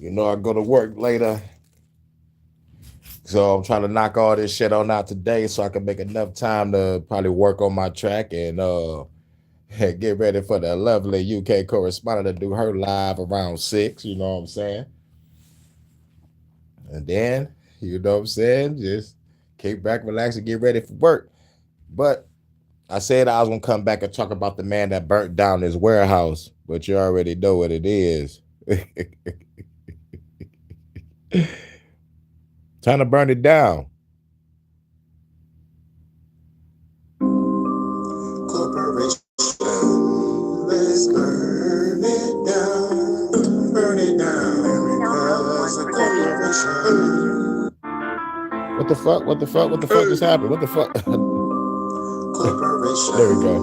I go to work later. So I'm trying to knock all this shit on out today so I can make enough time to probably work on my track and get ready for the lovely UK correspondent to do her live around 6, you know what I'm saying? And then, you know what I'm saying, just kick back, relax, and get ready for work. But I said I was gonna come back and talk about the man that burnt down his warehouse, but you already know what it is. Time to burn it down. Corporation, let's burn it down, burn it down. Because a corporation. What the fuck? What the fuck? What the fuck just happened? What the fuck? Corporation, There we go.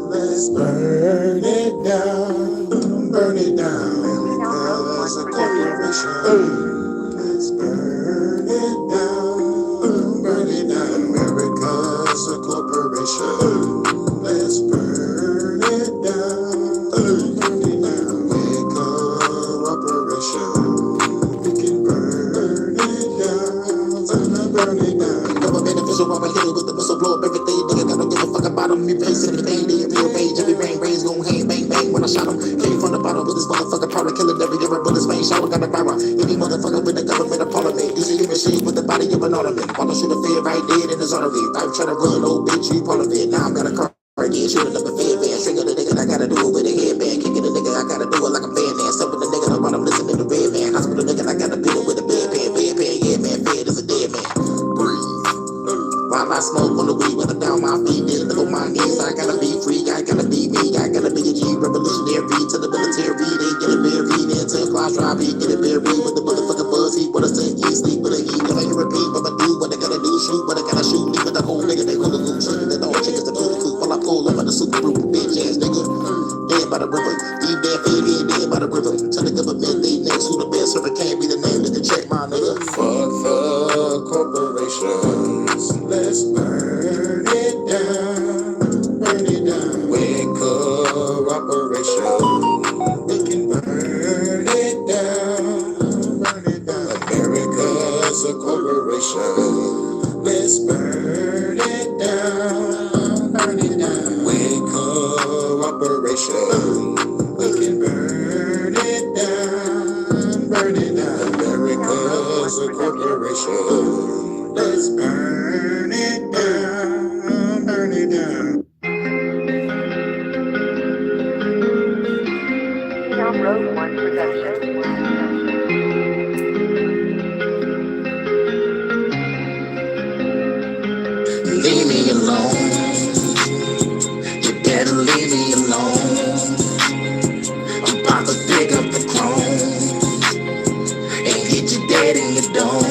let's burn it down, burn it down. Because a corporation. Let's burn it down, burn it down. America's a corporation. Let's burn it down, burn it down. With cooperation, we can burn it down, burn it down. Government official while I hit it with the whistle blow up everything. Nigga gotta give a fuck about them. Me face everything, they real rage. Every rain rains gon' hang, bang, bang. When I shot him, came from the bottom with this motherfucker powder, killing every year. Bullets, main shower, got a power. Any motherfucker with the government of parliament. Using your machine with the body of an ornament. Wanna shoot a fair right dead in his artery. I'm trying to run, old bitch, you part of it. Now I'm got a car. Yeah, shooting up a fair band, trigger the nigga, I gotta do it with a headband, kicking the nigga, I gotta do it like a fan man, stumping the nigga, I'm I'm listening to red man, hospital nigga, I gotta beat it with a bedpan, yeah man, fed is a dead man. Breathe. While I smoke on the weed, with down my feet, then live on my knees, I gotta be free, I gotta be me, I gotta be a G, revolutionary to the military, they get it buried, into a class drive, get it buried with the motherfucking buzz, he wanna say he sleep with a heat, never hear repeat, but I do what I gotta do, shoot what I gotta shoot, leave with the whole nigga, they gonna lose, shooting the dog chickens to do the coop. I pull up on the super group, bitch ass nigga. Dead by the river, deep dead fade, dead by the river. Tell the government they next, who the best server can't be the name. They can check my nigga. Fuck the corporations, let's burn it down, burn it down. With cooperation, we can burn it down, burn it down. America's a corporation, let's burn it down, burn it down. With cooperation, we can burn it down, burn it down. America's a corporation. Let's burn it down, burn it down. Road One Production. Leave me alone. You better leave me alone. I'm about to pick up the chrome and hit you dead in your dome.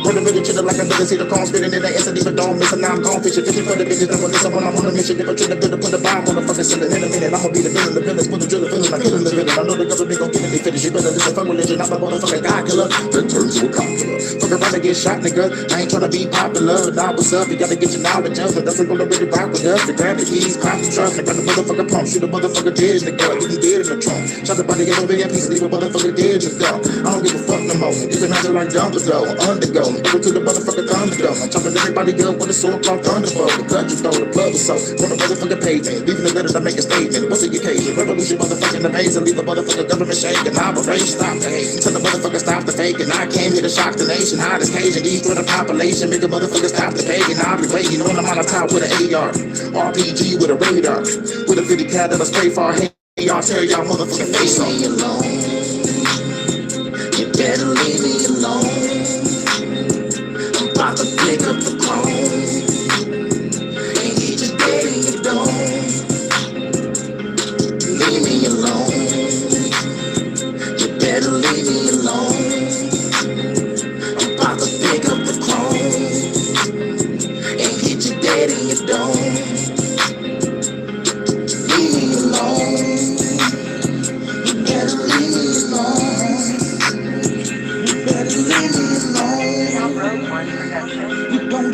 Run a minute, chill like I never see the cone spitting in the instant, even don't miss it. Now I'm gone fishing, fishing for the bitches. Don't listen when I'm on a mission. If I try to build put a bomb on the fucking ceiling in a minute, I'ma be the villain, the villains, put the drill, feeling like killing the villain. I know the government gon' get me finished. You better listen for religion. I'm a motherfucking God killer. That turns to a cop killer. Fuck around and get shot, nigga. I ain't tryna be popular. Nah, what's up? You gotta get your knowledge up. But that's not gonna really rock with us. To grab the keys, pop the trunk, and grab the motherfucking pump. Shoot the motherfucker dead, nigga. You can dead in the trunk. Shot the body, get over in pieces, leave a motherfucker dead, just go. I don't give a fuck no more. You can handle like Dumbledore, undergo. Go to the motherfucking Thunderdome. I'm chopping everybody good with a sword called Thunderbolt. The cut you throw, the blood was so. On the motherfucking pavement, leaving the letters to make a statement. What's the occasion? Revolution, motherfucking amazing. Leave the motherfucking government shaking. Operation, stop the hate. Tell the motherfucker stop the faking. I came here to shock the nation. Hottest Cajun, destroy the population. Make the motherfucker stop the pagan. I'll be waiting on them on the top with an AR. RPG with a radar. With a 50 cal that'll spray for hey, y'all tear y'all motherfucking face on. Leave me alone. You better leave me alone. I'm about to pick up the chrome and get you dead in your dome. Leave me alone. You better leave me alone. I'm about to pick up the chrome and get you dead in your dome. Leave me alone. You better leave me alone. You better leave me alone. Road One Production. You don't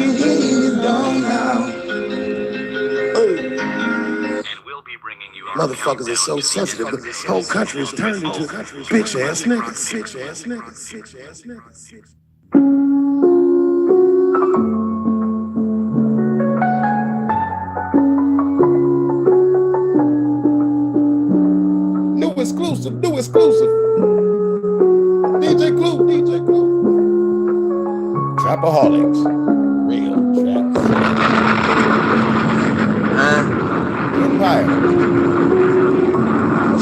motherfuckers are so sensitive. The whole country is turned into bitch ass niggas. New exclusive. DJ Clue. Trapaholics. Real trap. Empire.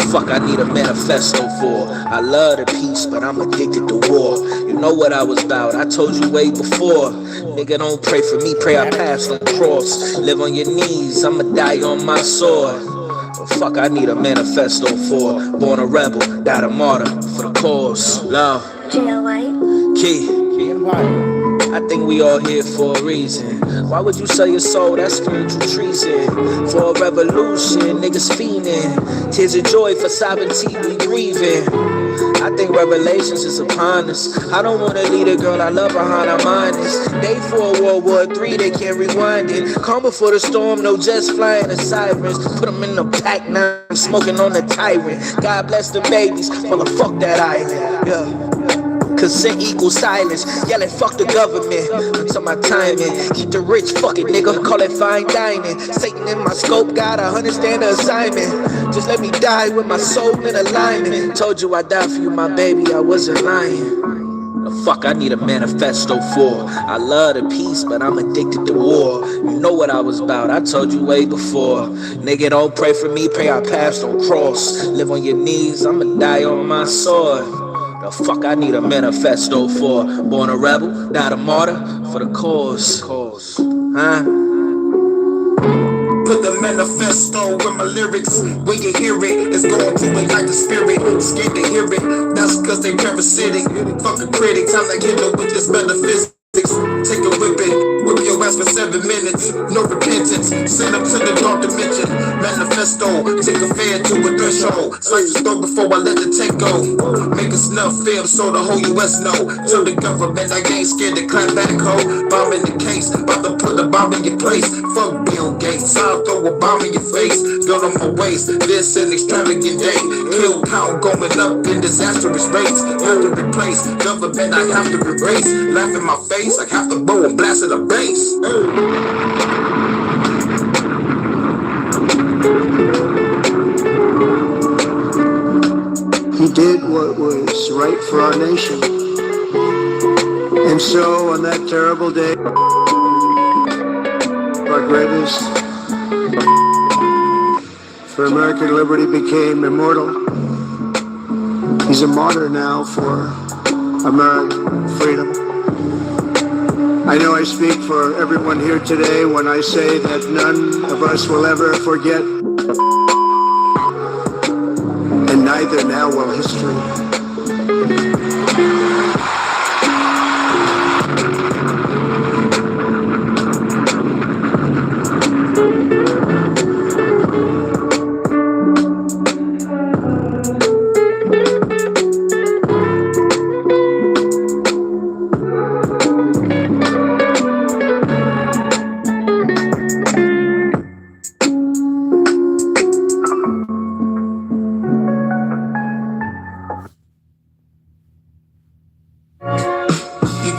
Fuck, I need a manifesto for. I love the peace, but I'm addicted to war. You know what I was about, I told you way before. Nigga, don't pray for me, pray I pass the cross. Live on your knees, I'ma die on my sword. Oh, fuck, I need a manifesto for. Born a rebel, died a martyr for the cause. Love. Key. Empire. I think we all here for a reason. Why would you sell your soul? That's spiritual treason. For a revolution, niggas fiending. Tears of joy for sovereignty, we grieving. I think revelations is upon us. I don't wanna lead a girl I love behind our minds. Day for World War III, they can't rewind it. Calm before the storm, no jets flying the sirens. Put them in the pack now, I'm smoking on the tyrant. God bless the babies, well, fuck that island, yeah. Consent equals silence. Yelling fuck the government until my timing. Keep the rich, fuck it, nigga. Call it fine dining. Satan in my scope, gotta understand the assignment. Just let me die with my soul in alignment. Told you I'd die for you, my baby. I wasn't lying. The fuck I need a manifesto for. I love the peace, but I'm addicted to war. You know what I was about, I told you way before. Nigga, don't pray for me, pray I pass, don't cross. Live on your knees, I'ma die on my sword. The fuck I need a manifesto for. Born a rebel, died a martyr for the cause. Huh? Put the manifesto in my lyrics. When you hear it, it's going to it like the spirit. Scared to hear it, that's cause they parasitic. Fuck a critic, time to hit it with this metaphysics. Take a whipping, whip your ass for 7 minutes. No repentance, send up to the dark dimension. Manifesto, take a fan to a threshold. Slice the store before I let the tank go. Make a snuff film so the whole US know. Tell the government I ain't scared to clap back, ho. Bomb in the case, about to put a bomb in your place. Fuck Bill Gates, I'll throw a bomb in your face. Gun on my waist, this an extravagant day. Kill count going up in disastrous rates. Have to replace, government I have to erase. Laugh in my face, I have to blow and blast at the bass. He did what was right for our nation. And so on that terrible day, our greatest for American liberty became immortal. He's a martyr now for American freedom. I know I speak for everyone here today when I say that none of us will ever forget, and neither now will history.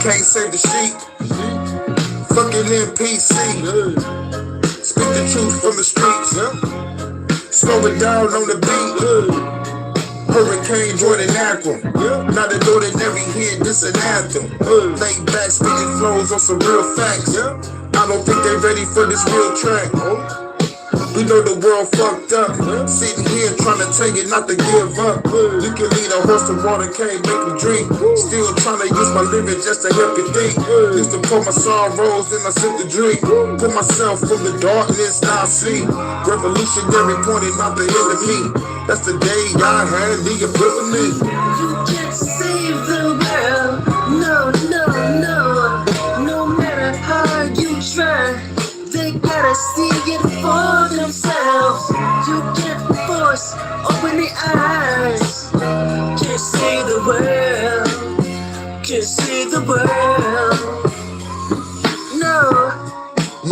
Can't save the sheep. Fucking NPC. Speak the truth from the streets. Slow it down on the beat. Hurricane Jordan Akron. Not an ordinary hit, this an anthem. Laid back, speaking flows on some real facts. I don't think they ready for this real track. We know the world fucked up. Sitting here trying to tell you not to give up. You can lead a horse to water, can't make him drink. Still trying to use my lyrics just to help you think. Used to pour my sorrows and I sip the drink. Put myself from the darkness, now I see. Revolutionary pointing out the enemy. That's the day I had the epiphany. You can't save the world. No, no, no. No matter how you try, they gotta see it for themselves. You can't force, open the eyes. Can't see the world. Can't see the world. No.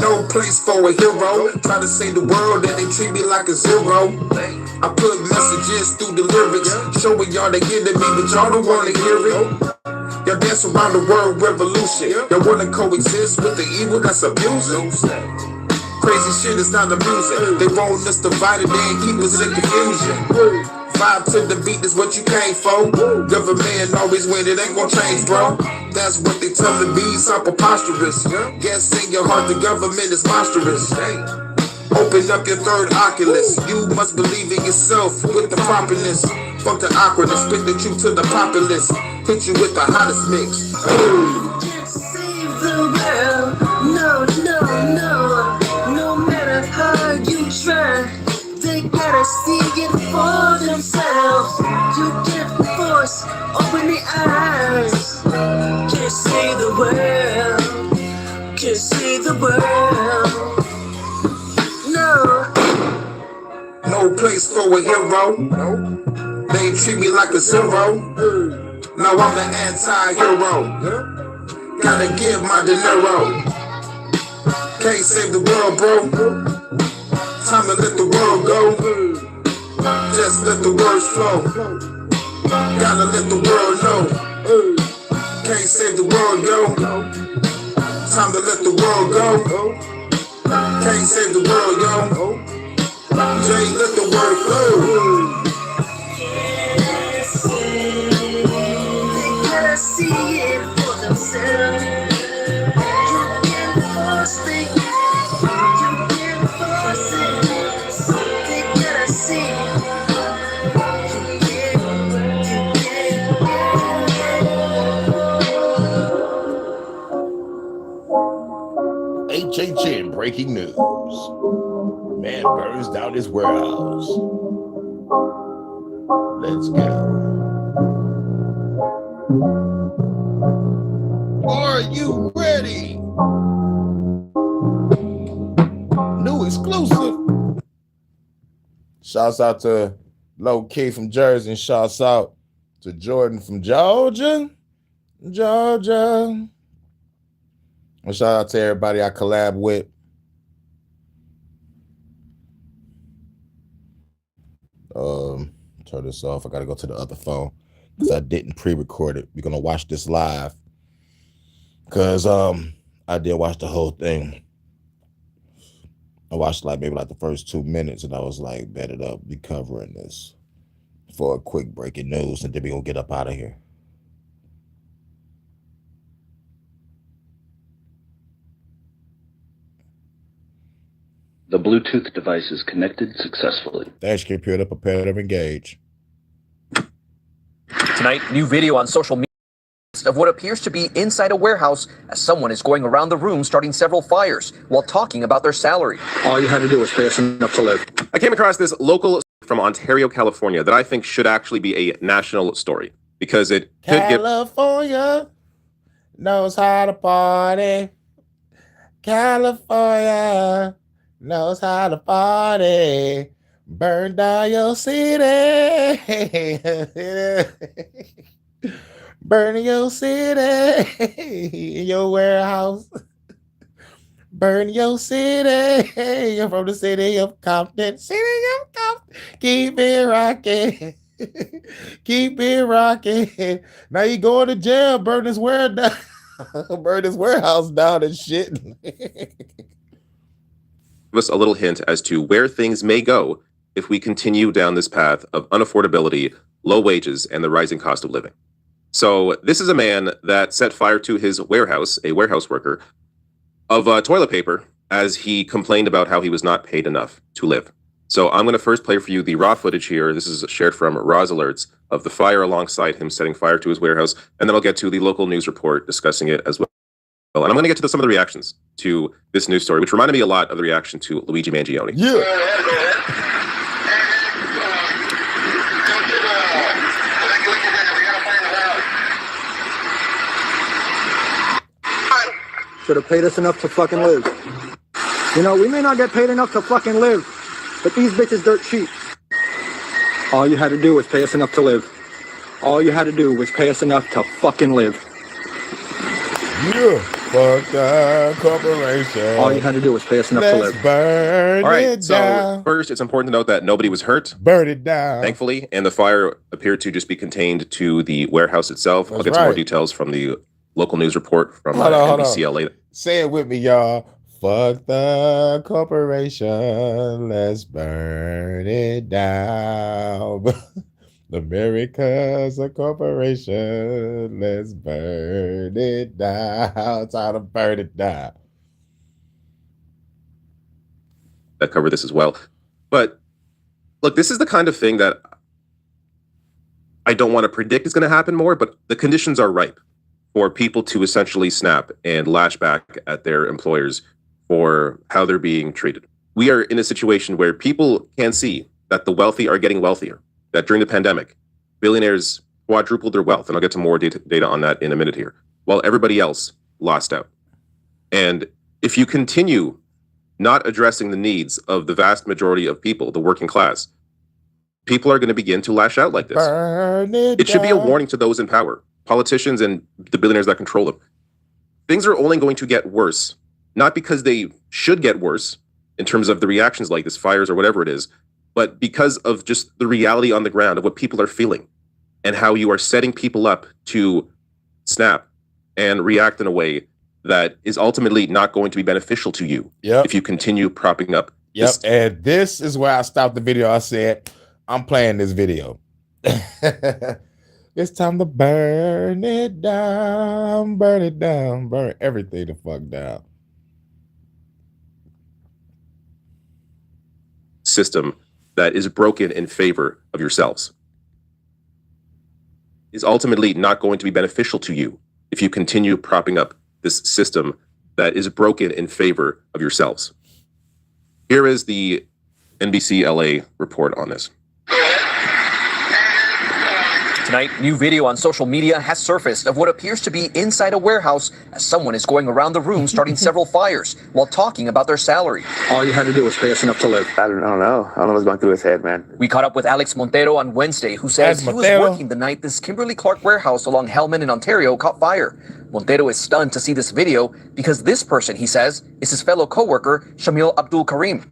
No place for a hero. Try to save the world and they treat me like a zero. I put messages through the lyrics, showing y'all they get to me, but y'all don't wanna hear it. Y'all dance around the world revolution. Y'all wanna coexist with the evil that's abusing. Crazy shit is not amusing. They want us divided and keep us in confusion. Vibe to the beat is what you came for. Government always win, it ain't gonna change, bro. That's what they tell the bees, so preposterous. Guess in your heart the government is monstrous. Open up your third oculus. You must believe in yourself with the properness. Fuck the awkwardness, spit the truth to the populace. Hit you with the hottest mix. Can't save the world. No, no, no. No matter how you try, they gotta see it for themselves. You can't force, open the eyes. Can't save the world. Can't save the world. No. No place for a hero. They treat me like a zero. Now I'm the anti-hero. Gotta give my dinero. Can't save the world, bro. Time to let the world go. Just let the words flow. Gotta let the world know. Can't save the world, yo. Time to let the world go. Can't save the world, yo. Jay, let the word flow. They gotta see it for themselves. You can't force it. You can't force it. They gotta see it. HHN breaking news. Man burns down his warehouse. Let's go. Are you ready? New exclusive. Shouts out to Low Key from Jersey, and shouts out to Jordan from Georgia. And shout out to everybody I collab with. Turn this off. I gotta go to the other phone because I didn't pre-record it. We're gonna watch this live because I did watch the whole thing. I watched maybe the first 2 minutes, and I was like, bet it up, be covering this for a quick breaking news, and then we gonna get up out of here. The Bluetooth device is connected successfully. Thanks, computer. Prepare to engage. Tonight, new video on social media of what appears to be inside a warehouse as someone is going around the room starting several fires while talking about their salary. All you had to do was pay us enough to live. I came across this local from Ontario, California that I think should actually be a national story because it could give California knows how to party. California knows how to party. Burn down your city. Burn your city. Your warehouse. Burn your city. You're from the city of Compton. City of Compton. Keep it rocking. Keep it rocking. Now you going to jail. Burn his warehouse down. Burn his warehouse down and shit. Give us a little hint as to where things may go if we continue down this path of unaffordability, low wages, and the rising cost of living. So this is a man that set fire to his warehouse, a warehouse worker, of toilet paper as he complained about how he was not paid enough to live. So I'm going to first play for you the raw footage here. This is shared from Raw's Alerts of the fire alongside him setting fire to his warehouse. And then I'll get to the local news report discussing it as well. And I'm going to get to some of the reactions to this news story, which reminded me a lot of the reaction to Luigi Mangione. Yeah. Should have paid us enough to fucking live. You know, we may not get paid enough to fucking live, but these bitches dirt cheap. All you had to do was pay us enough to live. All you had to do was pay us enough to fucking live. Yeah. Fuck the corporation. All you had to do was pay us enough to Let's live. burn All right, it so down. first, it's important to note that nobody was hurt, Burn it down. thankfully, and the fire appeared to just be contained to the warehouse itself. I'll That's get some more right. details from the local news report from Hold on. NBCLA. Say it with me, y'all. Fuck the corporation. Let's burn it down. America's a corporation. Let's burn it down. Time to burn it down. That cover this as well. But look, this is the kind of thing that I don't want to predict is going to happen more, but the conditions are ripe for people to essentially snap and lash back at their employers for how they're being treated. We are in a situation where people can see that the wealthy are getting wealthier, that during the pandemic, billionaires quadrupled their wealth, and I'll get to more data on that in a minute here, while everybody else lost out. And if you continue not addressing the needs of the vast majority of people, the working class, people are going to begin to lash out like this. Burn it It should be a down. warning to those in power, politicians and the billionaires that control them. Things are only going to get worse, not because they should get worse in terms of the reactions like this, fires or whatever it is, but because of just the reality on the ground of what people are feeling and how you are setting people up to snap and react in a way that is ultimately not going to be beneficial to you if you continue propping up. Yep. And this is where I stopped the video. I said, I'm playing this video. It's time to burn it down, burn it down, burn everything the fuck down. System that is broken in favor of yourselves is ultimately not going to be beneficial to you if you continue propping up this system that is broken in favor of yourselves. Here is the NBC LA report on this. Tonight, new video on social media has surfaced of what appears to be inside a warehouse as someone is going around the room starting several fires while talking about their salary. All you had to do was pay us enough to live. I don't know. I don't know what's going through his head, man. We caught up with Alex Montero on Wednesday, who says he was working the night this Kimberly-Clark warehouse along Hellman in Ontario caught fire. Montero is stunned to see this video because this person, he says, is his fellow co-worker, Shamil Abdul Karim.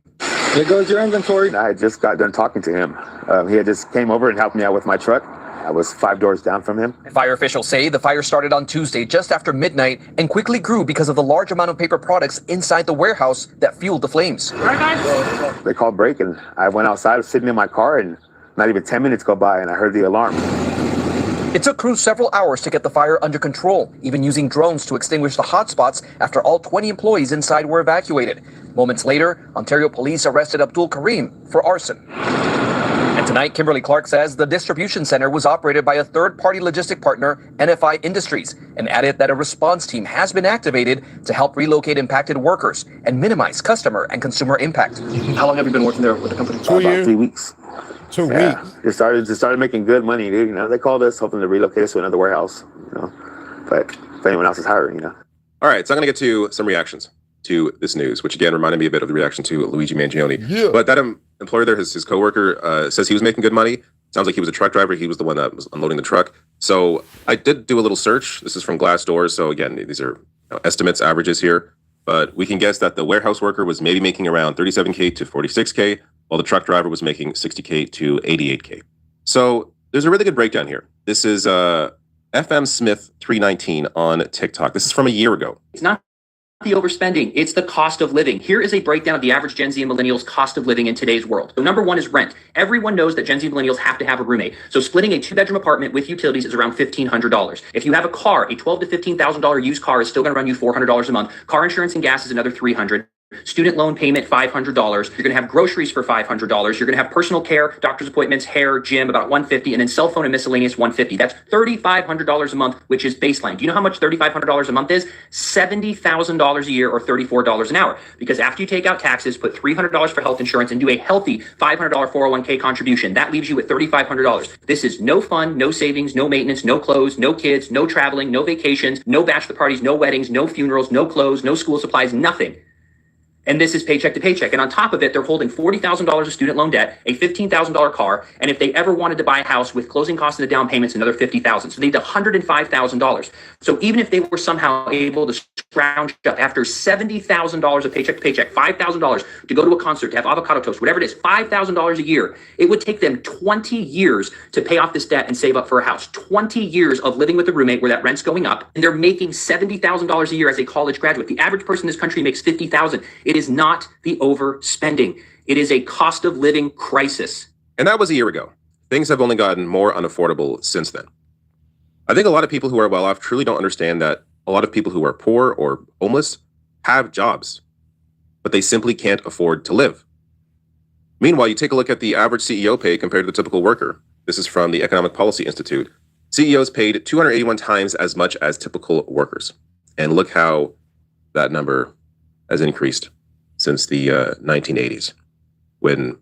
Here goes your inventory. I just got done talking to him. He had just came over and helped me out with my truck. I was 5 doors down from him. Fire officials say the fire started on Tuesday just after midnight and quickly grew because of the large amount of paper products inside the warehouse that fueled the flames. They called break, and I went outside, I was sitting in my car, and not even 10 minutes go by, and I heard the alarm. It took crews several hours to get the fire under control, even using drones to extinguish the hotspots after all 20 employees inside were evacuated. Moments later, Ontario police arrested Abdul Karim for arson. And tonight, Kimberly-Clark says the distribution center was operated by a third-party logistic partner, NFI Industries, and added that a response team has been activated to help relocate impacted workers and minimize customer and consumer impact. How long have you been working there with the company? About 3 weeks. 2 weeks. They started making good money, dude. You know, they called us hoping to relocate us to another warehouse. You know, but if anyone else is hiring, you know. All right, so I'm going to get to some reactions to this news, which again reminded me a bit of the reaction to Luigi Mangione. Yeah. But that employer there, his coworker, says he was making good money. Sounds like he was a truck driver. He was the one that was unloading the truck. So I did do a little search. This is from Glassdoor. So again, these are estimates, averages here. But we can guess that the warehouse worker was maybe making around 37K to 46K, while the truck driver was making 60K to 88K. So there's a really good breakdown here. This is FM Smith 319 on TikTok. This is from a year ago. It's not the overspending, it's the cost of living. Here is a breakdown of the average Gen Z and millennials cost of living in today's world. So number one is rent. Everyone knows that Gen Z and millennials have to have a roommate. So splitting a 2-bedroom apartment with utilities is around $1,500. If you have a car, a $12,000 to $15,000 used car is still going to run you $400 a month. Car insurance and gas is another $300. Student loan payment, $500. You're going to have groceries for $500. You're going to have personal care, doctor's appointments, hair, gym, about $150, and then cell phone and miscellaneous $150. That's $3,500 a month, which is baseline. Do you know how much $3,500 a month is? $70,000 a year, or $34 an hour. Because after you take out taxes, put $300 for health insurance, and do a healthy $500 401k contribution, that leaves you with $3,500. This is no fun, no savings, no maintenance, no clothes, no kids, no traveling, no vacations, no bachelor parties, no weddings, no funerals, no clothes, no school supplies, nothing. And this is paycheck to paycheck. And on top of it, they're holding $40,000 of student loan debt, a $15,000 car. And if they ever wanted to buy a house with closing costs and the down payments, another $50,000. So they need $105,000. So even if they were somehow able to scrounge up after $70,000 a paycheck to paycheck, $5,000 to go to a concert, to have avocado toast, whatever it is, $5,000 a year. It would take them 20 years to pay off this debt and save up for a house. 20 years of living with a roommate where that rent's going up, and they're making $70,000 a year as a college graduate. The average person in this country makes $50,000. It is not the overspending. It is a cost of living crisis. And that was a year ago. Things have only gotten more unaffordable since then. I think a lot of people who are well off truly don't understand that a lot of people who are poor or homeless have jobs, but they simply can't afford to live. Meanwhile, you take a look at the average CEO pay compared to the typical worker. This is from the Economic Policy Institute. CEOs paid 281 times as much as typical workers. And look how that number has increased since the 1980s, when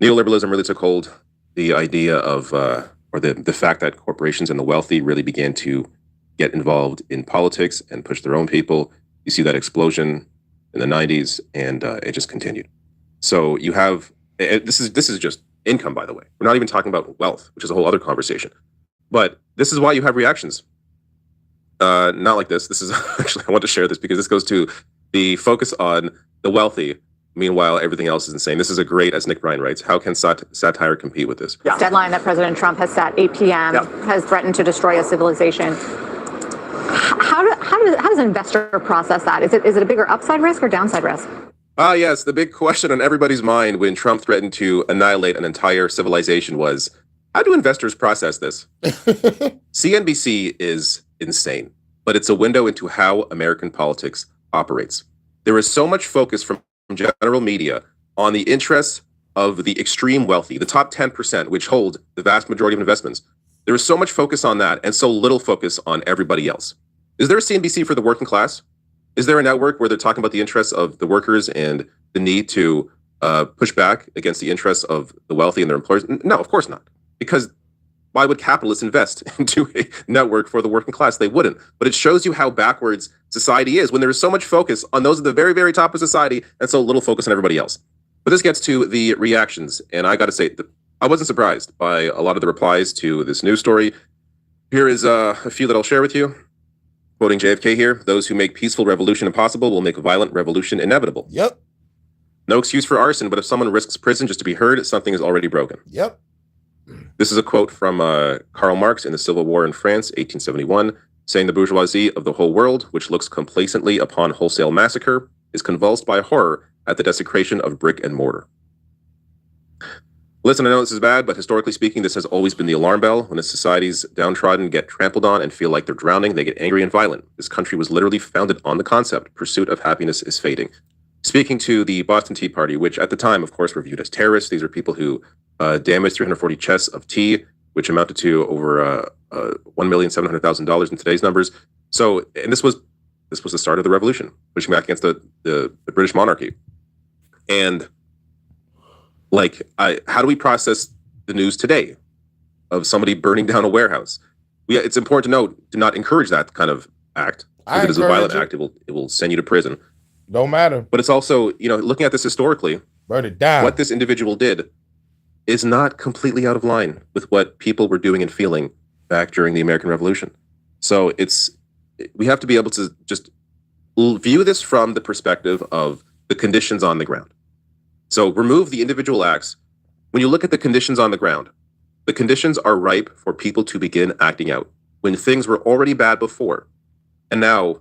neoliberalism really took hold. The idea of, or the fact that corporations and the wealthy really began to get involved in politics and push their own people. You see that explosion in the 90s, and it just continued. So you have, this is just income, by the way. We're not even talking about wealth, which is a whole other conversation. But this is why you have reactions. Not like this. This is actually, I want to share this because this goes to the focus on the wealthy. Meanwhile, everything else is insane. This is a great, as Nick Bryan writes, how can satire compete with this? This deadline that President Trump has set, 8 p.m., has threatened to destroy a civilization. How does an investor process that? Is it a bigger upside risk or downside risk? Yes, the big question on everybody's mind when Trump threatened to annihilate an entire civilization was, how do investors process this? CNBC is insane, but it's a window into how American politics operates. There is so much focus from general media on the interests of the extreme wealthy, the top 10%, which hold the vast majority of investments. There is so much focus on that and so little focus on everybody else. Is there a CNBC for the working class? Is there a network where they're talking about the interests of the workers and the need to push back against the interests of the wealthy and their employers? No, of course not. Because why would capitalists invest into a network for the working class? They wouldn't. But it shows you how backwards society is when there is so much focus on those at the very, very top of society and so little focus on everybody else. But this gets to the reactions. And I got to say, I wasn't surprised by a lot of the replies to this news story. Here is a few that I'll share with you. Quoting JFK here, those who make peaceful revolution impossible will make violent revolution inevitable. Yep. No excuse for arson, but if someone risks prison just to be heard, something is already broken. Yep. This is a quote from Karl Marx in the Civil War in France, 1871, saying the bourgeoisie of the whole world, which looks complacently upon wholesale massacre, is convulsed by horror at the desecration of brick and mortar. Listen, I know this is bad, but historically speaking, this has always been the alarm bell. When a society's downtrodden get trampled on and feel like they're drowning, they get angry and violent. This country was literally founded on the concept, pursuit of happiness is fading. Speaking to the Boston Tea Party, which at the time, of course, were viewed as terrorists. These are people who damaged 340 chests of tea, which amounted to over $1,700,000 in today's numbers. So, and this was the start of the revolution, pushing back against the British monarchy. And how do we process the news today of somebody burning down a warehouse? It's important to note, do not encourage that kind of act. If it is a violent act, it will send you to prison. Don't matter. But it's also, looking at this historically, burn it down. What this individual did is not completely out of line with what people were doing and feeling back during the American Revolution. So we have to be able to just view this from the perspective of the conditions on the ground. So remove the individual acts. When you look at the conditions on the ground, the conditions are ripe for people to begin acting out when things were already bad before. And now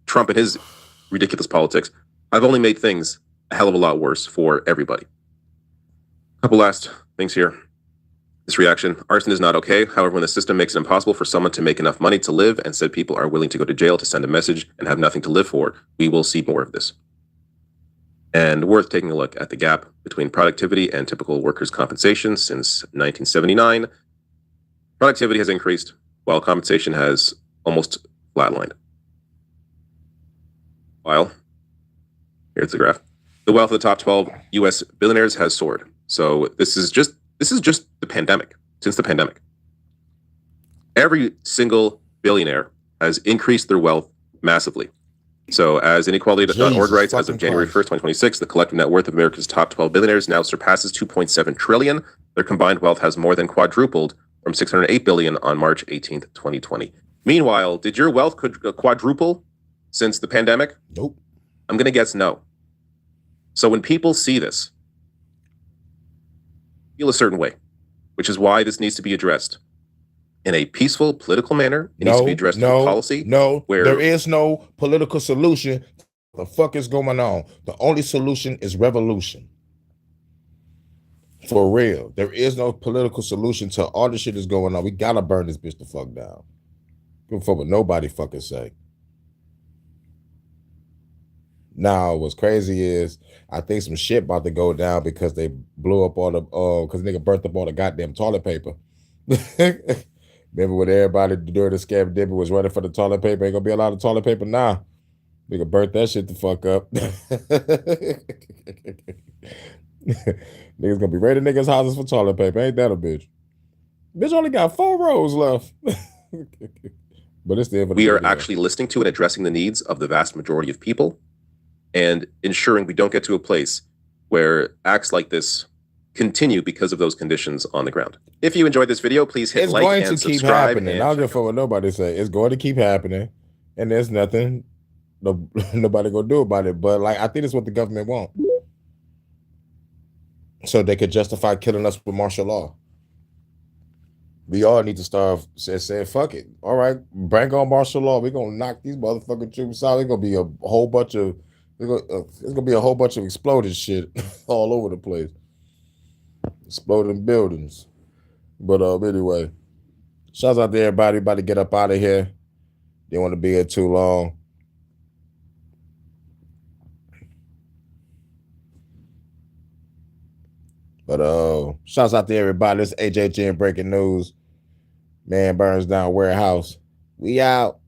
Trump and his ridiculous politics have only made things a hell of a lot worse for everybody. A couple last things here. This reaction, arson is not okay. However, when the system makes it impossible for someone to make enough money to live and said people are willing to go to jail to send a message and have nothing to live for, we will see more of this. And worth taking a look at the gap between productivity and typical workers' compensation since 1979. Productivity has increased while compensation has almost flatlined. While, here's the graph, the wealth of the top 12 U.S. billionaires has soared. So this is just the pandemic. Since the pandemic, every single billionaire has increased their wealth massively. So as inequality.org writes, as of January 1st, 2026, the collective net worth of America's top 12 billionaires now surpasses 2.7 trillion. Their combined wealth has more than quadrupled from 608 billion on March 18th, 2020. Meanwhile, did your wealth quadruple since the pandemic? Nope. I'm going to guess no. So when people see this, feel a certain way, which is why this needs to be addressed in a peaceful political manner. It needs to be addressed through policy. Where there is no political solution. The fuck is going on? The only solution is revolution. For real. There is no political solution to all the shit that's going on. We gotta burn this bitch the fuck down. Give a fuck what nobody fucking say. Now, what's crazy is I think some shit about to go down because they blew up all the because nigga burnt up all the goddamn toilet paper. Remember when everybody during the scam was running for the toilet paper? Ain't gonna be a lot of toilet paper now. Nigga burnt that shit the fuck up. Niggas gonna be raiding niggas' houses for toilet paper. Ain't that a bitch? Bitch only got 4 rows left. But it's the we are actually listening to and addressing the needs of the vast majority of people and ensuring we don't get to a place where acts like this continue because of those conditions on the ground. If you enjoyed this video, please hit like and subscribe. It's going to keep happening. I don't give a fuck what nobody say. It's going to keep happening, and there's nothing nobody gonna do about it. But like, I think it's what the government want, so they could justify killing us with martial law. We all need to start saying, fuck it. All right, bring on martial law. We're going to knock these motherfucking troops out. It's going to be a whole bunch of, it's going to be a whole bunch of exploded shit all over the place. Exploding buildings. But anyway, shouts out to everybody about to get up out of here. They want to be here too long. But shouts out to everybody. This is HHN breaking news. Man burns down warehouse. We out.